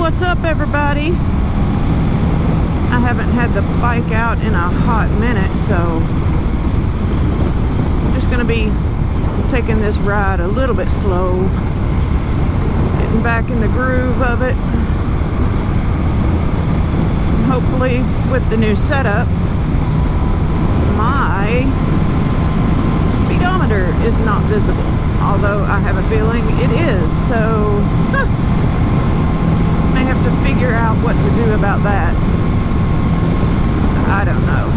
What's up, everybody? I haven't had the bike out in a hot minute, so I'm just gonna be taking this ride a little bit slow, getting back in the groove of it. Hopefully with the new setup, my speedometer is not visible, although I have a feeling it is, so may have to figure out what to do about that. I don't know.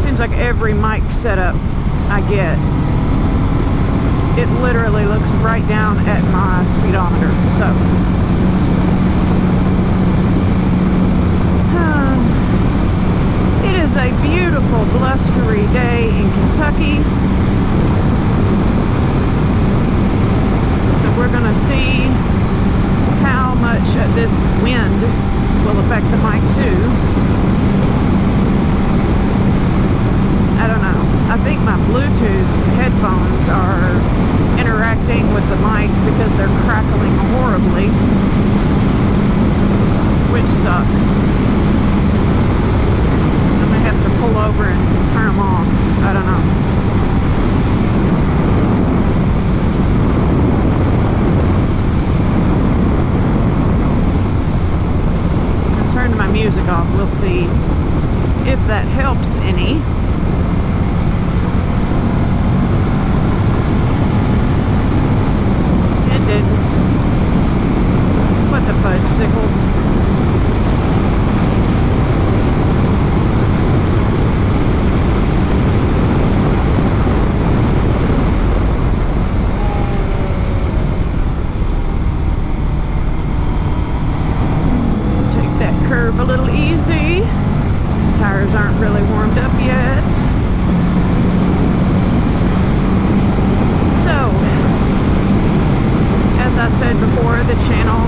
Seems like every mic setup I get, it literally looks right down at my speedometer. So it is a beautiful blustery day in Kentucky. So we're gonna see how much this wind will affect the mic too. I don't know. I think my Bluetooth headphones are interacting with the mic because they're crackling horribly, which sucks. I may have to pull over and turn them off. I don't know. I'll turn my music off. We'll see if that helps any. Didn't. What the fudge sickles. Take that curve a little easy. Tires aren't really warmed up yet. As I said before, the channel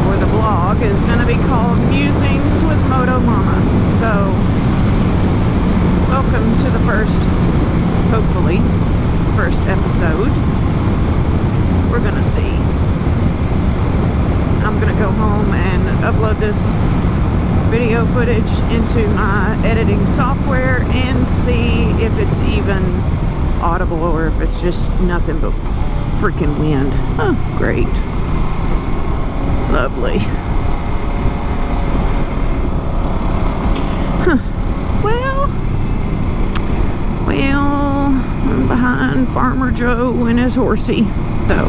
or the blog is going to be called Musings with Moto Momma. So, welcome to the first, hopefully, first episode. We're going to see. I'm going to go home and upload this video footage into my editing software and see if it's even audible or if it's just nothing but freaking wind. Oh, great. Lovely. Huh. Well, I'm behind Farmer Joe and his horsey. So,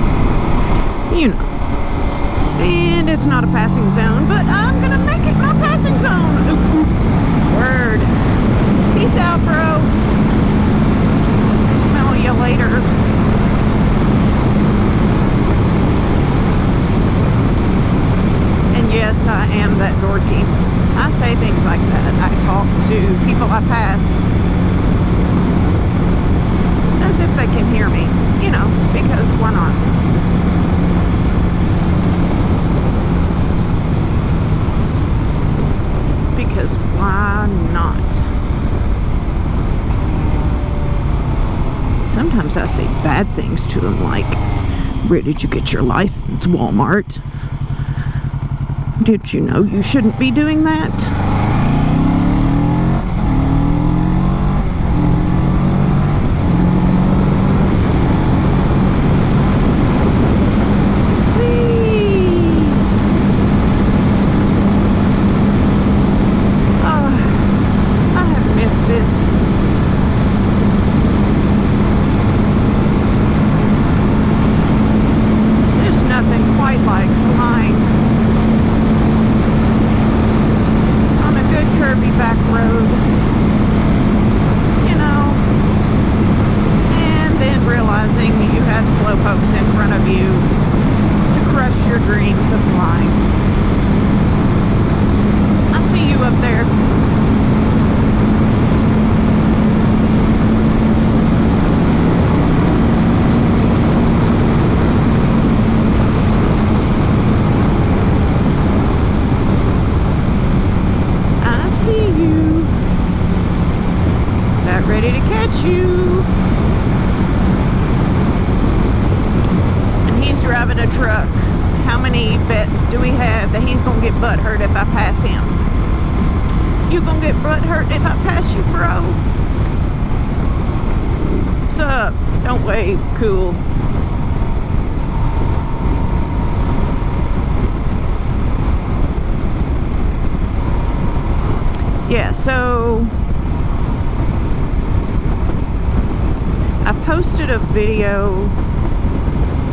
you know. And it's not a passing zone, but I'm gonna make it my passing zone. Oop, oop. Word. Peace out, bro. Smell you later. Yes, I am that dorky. I say things like that. I talk to people I pass as if they can hear me, you know, because why not? Because why not? Sometimes I say bad things to them, like, where did you get your license, Walmart? Did you know you shouldn't be doing that? Oh, I have missed this. There's nothing quite like flying curvy back road, you know, and then realizing you have slowpokes in front of you to crush your dreams of flying. I see you up there. Ready to catch you. And he's driving a truck. How many bets do we have that he's gonna get butthurt if I pass him? You gonna get butthurt if I pass you, bro? What's up? Don't wave. Cool. Yeah, so I posted a video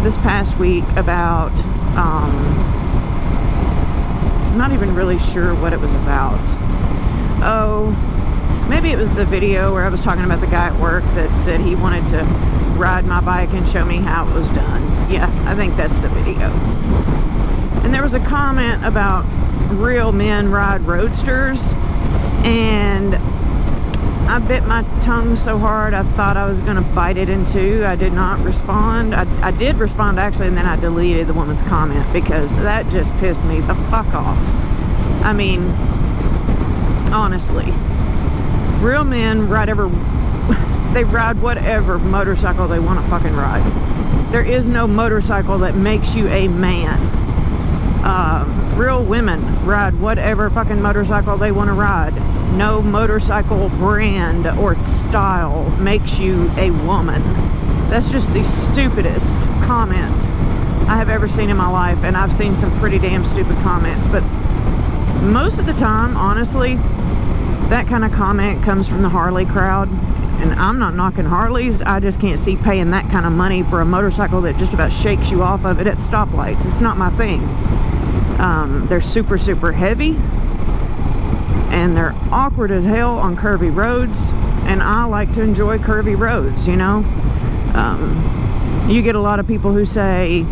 this past week about, I'm not even really sure what it was about. Oh, maybe it was the video where I was talking about the guy at work that said he wanted to ride my bike and show me how it was done. Yeah, I think that's the video. And there was a comment about real men ride roadsters, and I bit my tongue so hard I thought I was gonna bite it in two. I did not respond. I did respond actually, and then I deleted the woman's comment because that just pissed me the fuck off. I mean, honestly, real men they ride whatever motorcycle they want to fucking ride. There is no motorcycle that makes you a man. Real women ride whatever fucking motorcycle they want to ride. No motorcycle brand or style makes you a woman. That's just the stupidest comment I have ever seen in my life, and I've seen some pretty damn stupid comments, but most of the time, honestly, that kind of comment comes from the Harley crowd. And I'm not knocking Harleys, I just can't see paying that kind of money for a motorcycle that just about shakes you off of it at stoplights. It's not my thing. They're super, super heavy, and they're awkward as hell on curvy roads, and I like to enjoy curvy roads, you know. You get a lot of people who say,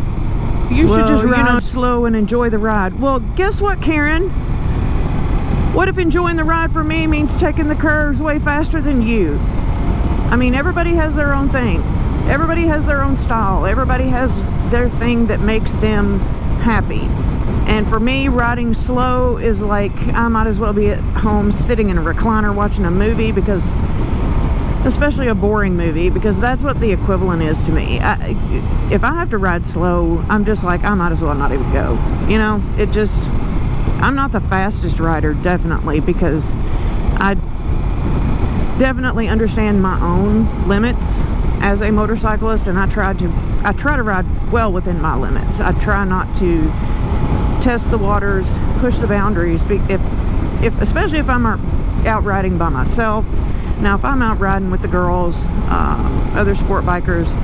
you should just ride slow and enjoy the ride. Well, guess what, Karen? What if enjoying the ride for me means taking the curves way faster than you? I mean, everybody has their own thing. Everybody has their own style. Everybody has their thing that makes them happy. And for me, riding slow is like, I might as well be at home sitting in a recliner watching a movie, because, especially a boring movie, because that's what the equivalent is to me. If I have to ride slow, I'm just like, I might as well not even go. You know, I'm not the fastest rider, definitely, because I definitely understand my own limits as a motorcyclist, and I try to ride well within my limits. I try not to test the waters, push the boundaries, especially if I'm out riding by myself. Now, if I'm out riding with the girls, other sport bikers,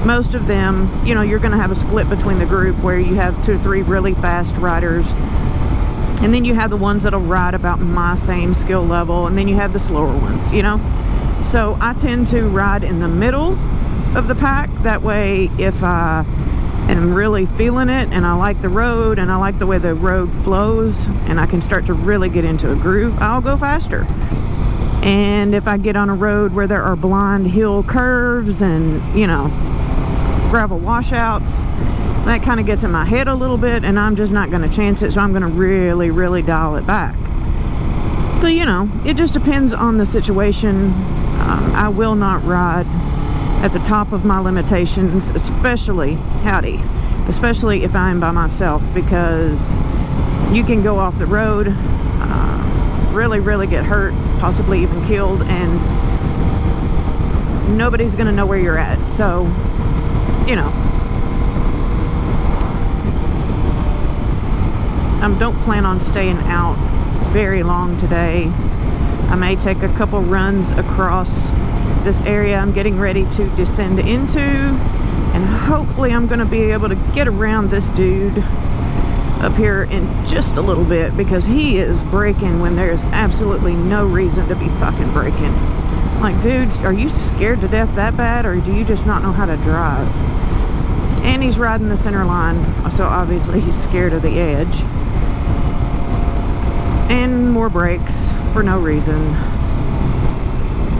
most of them, you know, you're going to have a split between the group where you have 2 or 3 really fast riders, and then you have the ones that'll ride about my same skill level, and then you have the slower ones, you know. So I tend to ride in the middle of the pack. That way, if I am really feeling it and I like the road and I like the way the road flows and I can start to really get into a groove, I'll go faster. And if I get on a road where there are blind hill curves and, you know, gravel washouts, that kind of gets in my head a little bit, and I'm just not going to chance it, so I'm going to really, really dial it back. So, you know, it just depends on the situation. I will not ride at the top of my limitations, especially if I'm by myself, because you can go off the road, really, really get hurt, possibly even killed, and nobody's going to know where you're at. So, you know, I don't plan on staying out very long today. I may take a couple runs across this area I'm getting ready to descend into, and hopefully I'm going to be able to get around this dude up here in just a little bit, because he is braking when there's absolutely no reason to be fucking braking. Like, dude, are you scared to death that bad, or do you just not know how to drive? And he's riding the center line, so obviously he's scared of the edge. And more brakes for no reason.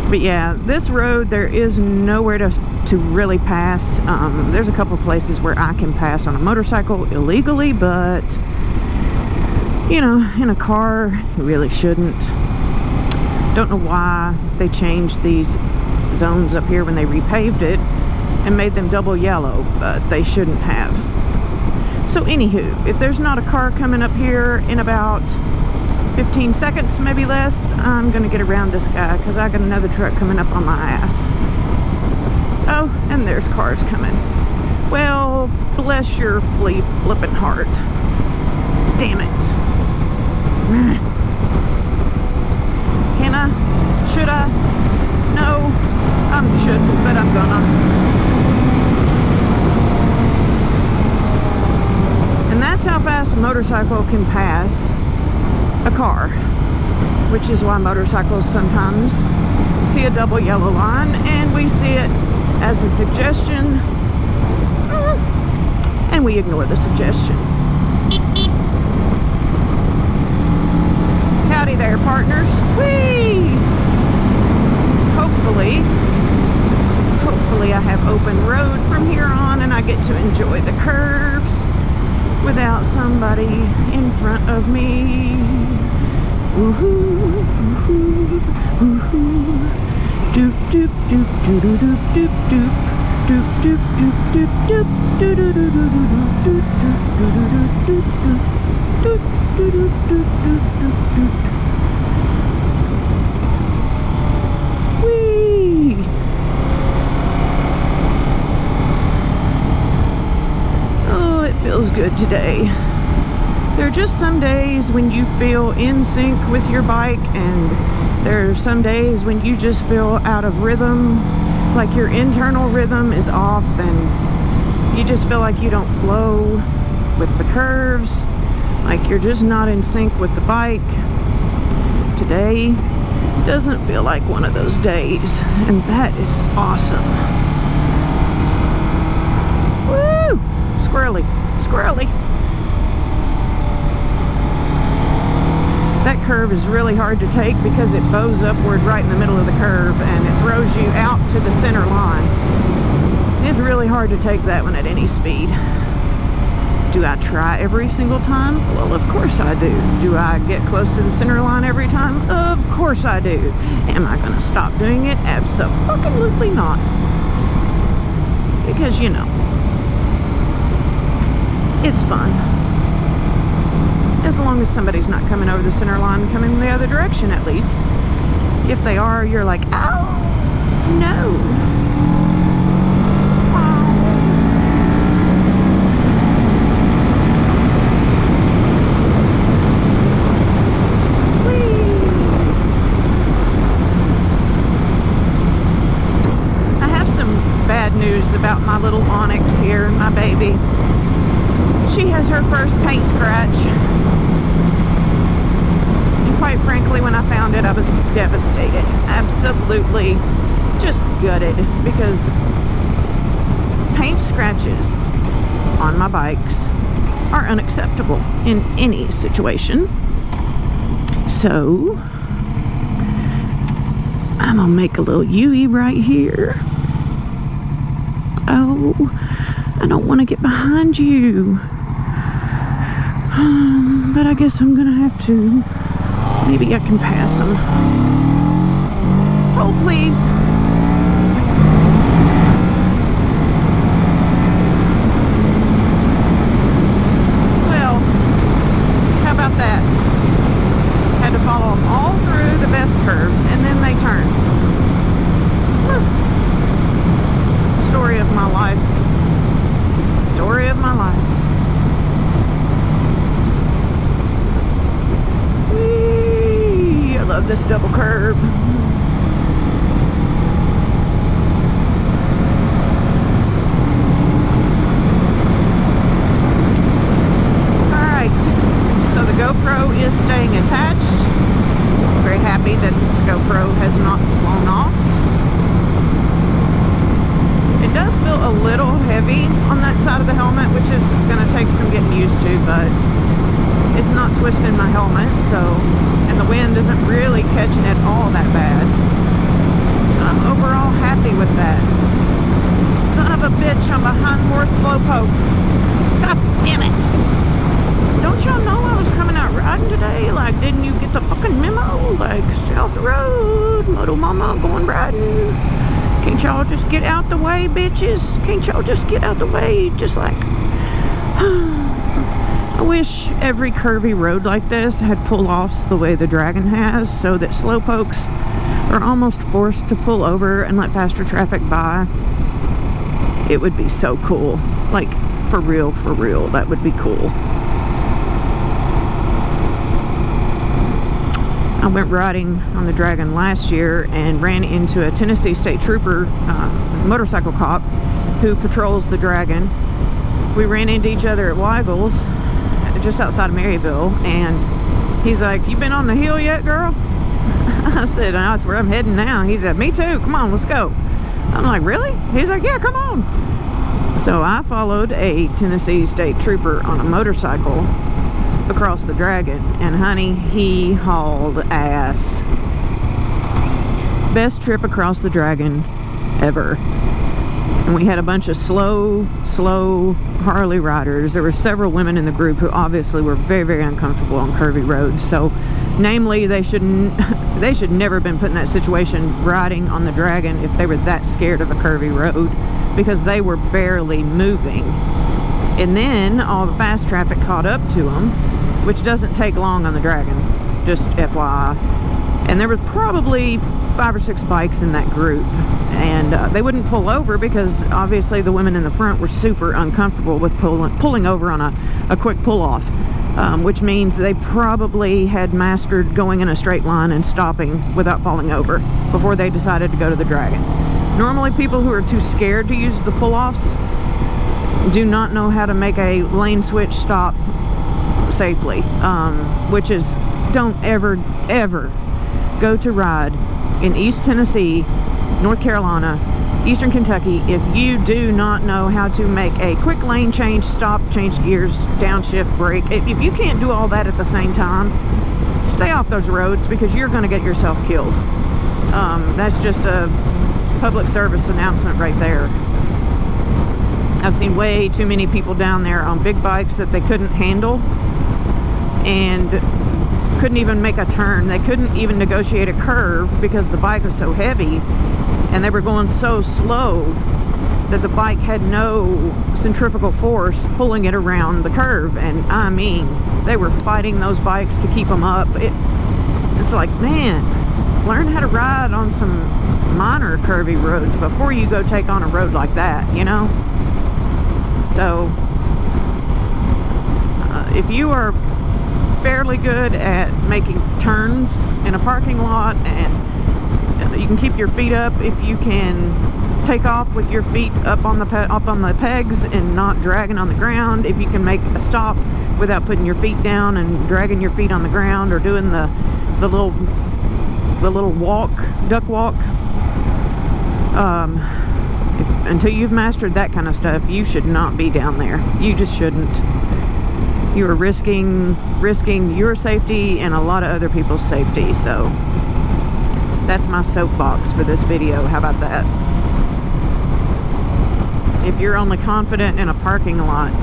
But yeah, this road, there is nowhere to really pass. There's a couple places where I can pass on a motorcycle illegally, but, you know, in a car, you really shouldn't. Don't know why they changed these zones up here when they repaved it and made them double yellow, but they shouldn't have. So anywho, if there's not a car coming up here in about 15 seconds, maybe less, I'm gonna get around this guy because I got another truck coming up on my ass. Oh, and there's cars coming. Well, bless your flippin' heart. Damn it. Can I? Should I? No, I shouldn't, but I'm gonna. And that's how fast a motorcycle can pass a car, which is why motorcycles sometimes see a double yellow line, and we see it as a suggestion, and we ignore the suggestion. Howdy there, partners. Whee! Hopefully I have open road from here on and I get to enjoy the curves without somebody in front of me. Woohoo, woohoo, woohoo. Doop doop doop doop doop doop doop. Doop doop doop doop doop doop doop doop doop doop doop doop. Whee! Oh, it feels good today. There are just some days when you feel in sync with your bike, and there are some days when you just feel out of rhythm, like your internal rhythm is off and you just feel like you don't flow with the curves, like you're just not in sync with the bike. Today doesn't feel like one of those days, and that is awesome. Woo! Squirrely, squirrely. That curve is really hard to take because it bows upward right in the middle of the curve and it throws you out to the center line. It's really hard to take that one at any speed. Do I try every single time? Well, of course I do. Do I get close to the center line every time? Of course I do. Am I going to stop doing it? Absolutely not. Because, you know, it's fun. As long as somebody's not coming over the center line, coming the other direction at least. If they are, you're like, ow, no. I have some bad news about my little Onyx here, my baby. She has her first paint scratch. Quite frankly, when I found it, I was devastated. Absolutely just gutted, because paint scratches on my bikes are unacceptable in any situation. So I'm gonna make a little U-E right here. Oh, I don't want to get behind you. But I guess I'm gonna have to. Maybe I can pass them. Hold, please. Well, how about that? Had to follow them all through the best curves, and then they turn. Story of my life. Story of my life. I love this double curve. Alright, so the GoPro is staying attached. Very happy that the GoPro has not flown off. It does feel a little heavy on that side of the helmet, which is going to take some getting used to, but it's not twisting my helmet, so, and the wind isn't really catching it all that bad. I'm overall happy with that. Son of a bitch, I'm behind more slow pokes. God damn it! Don't y'all know I was coming out riding today? Like, didn't you get the fucking memo? Like, stay off the road, Moto Momma, going riding. Can't y'all just get out the way, bitches? Can't y'all just get out the way? Just like, I wish every curvy road like this had pull-offs the way the Dragon has, so that slowpokes are almost forced to pull over and let faster traffic by. It would be so cool. Like, for real, that would be cool. I went riding on the Dragon last year and ran into a Tennessee State Trooper, motorcycle cop, who patrols the Dragon. We ran into each other at Weigel's, just outside of Maryville, and he's like, "You been on the hill yet, girl?" I said, "No, that's where I'm heading now." He said, "Me too, come on, let's go." I'm like, "Really?" He's like, "Yeah, come on." So I followed a Tennessee State Trooper on a motorcycle across the Dragon, and honey, he hauled ass. Best trip across the Dragon ever. And we had a bunch of slow Harley riders. There were several women in the group who obviously were very uncomfortable on curvy roads. So, namely, they should never have been put in that situation riding on the Dragon if they were that scared of a curvy road, because they were barely moving. And then all the fast traffic caught up to them, which doesn't take long on the Dragon, just FYI. And there was probably 5 or 6 bikes in that group, and they wouldn't pull over because obviously the women in the front were super uncomfortable with pulling over on a quick pull-off, which means they probably had mastered going in a straight line and stopping without falling over before they decided to go to the Dragon. Normally people who are too scared to use the pull-offs do not know how to make a lane switch stop safely, which is, don't ever go to ride in East Tennessee, North Carolina, Eastern Kentucky if you do not know how to make a quick lane change, stop, change gears, downshift, brake. If you can't do all that at the same time, stay off those roads, because you're going to get yourself killed. That's just a public service announcement right there. I've seen way too many people down there on big bikes that they couldn't handle and couldn't even make a turn. They couldn't even negotiate a curve because the bike was so heavy, and they were going so slow that the bike had no centrifugal force pulling it around the curve. And I mean, they were fighting those bikes to keep them up. It's like, man, learn how to ride on some minor curvy roads before you go take on a road like that, you know? So if you are fairly good at making turns in a parking lot, and you can keep your feet up, if you can take off with your feet up on the pegs and not dragging on the ground, if you can make a stop without putting your feet down and dragging your feet on the ground, or doing the little walk, duck walk, until you've mastered that kind of stuff, you should not be down there. You just shouldn't. You are risking your safety and a lot of other people's safety. So that's my soapbox for this video. How about that? If you're only confident in a parking lot,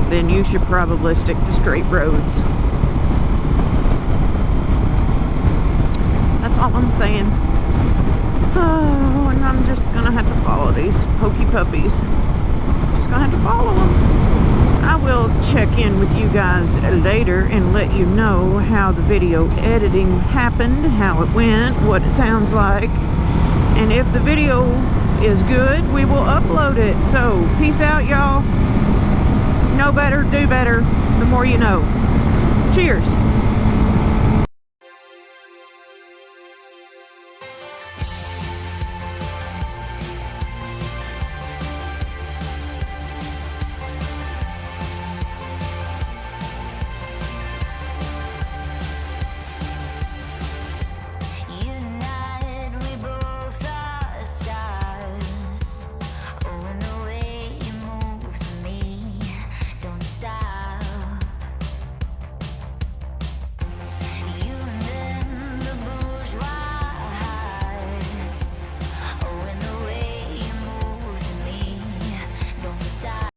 then you should probably stick to straight roads. That's all I'm saying. Oh, and I'm just gonna have to follow these pokey puppies. Just gonna have to follow them. I will check in with you guys later and let you know how the video editing happened, how it went, what it sounds like. And if the video is good, we will upload it. So, peace out, y'all. Know better, do better. The more you know. Cheers.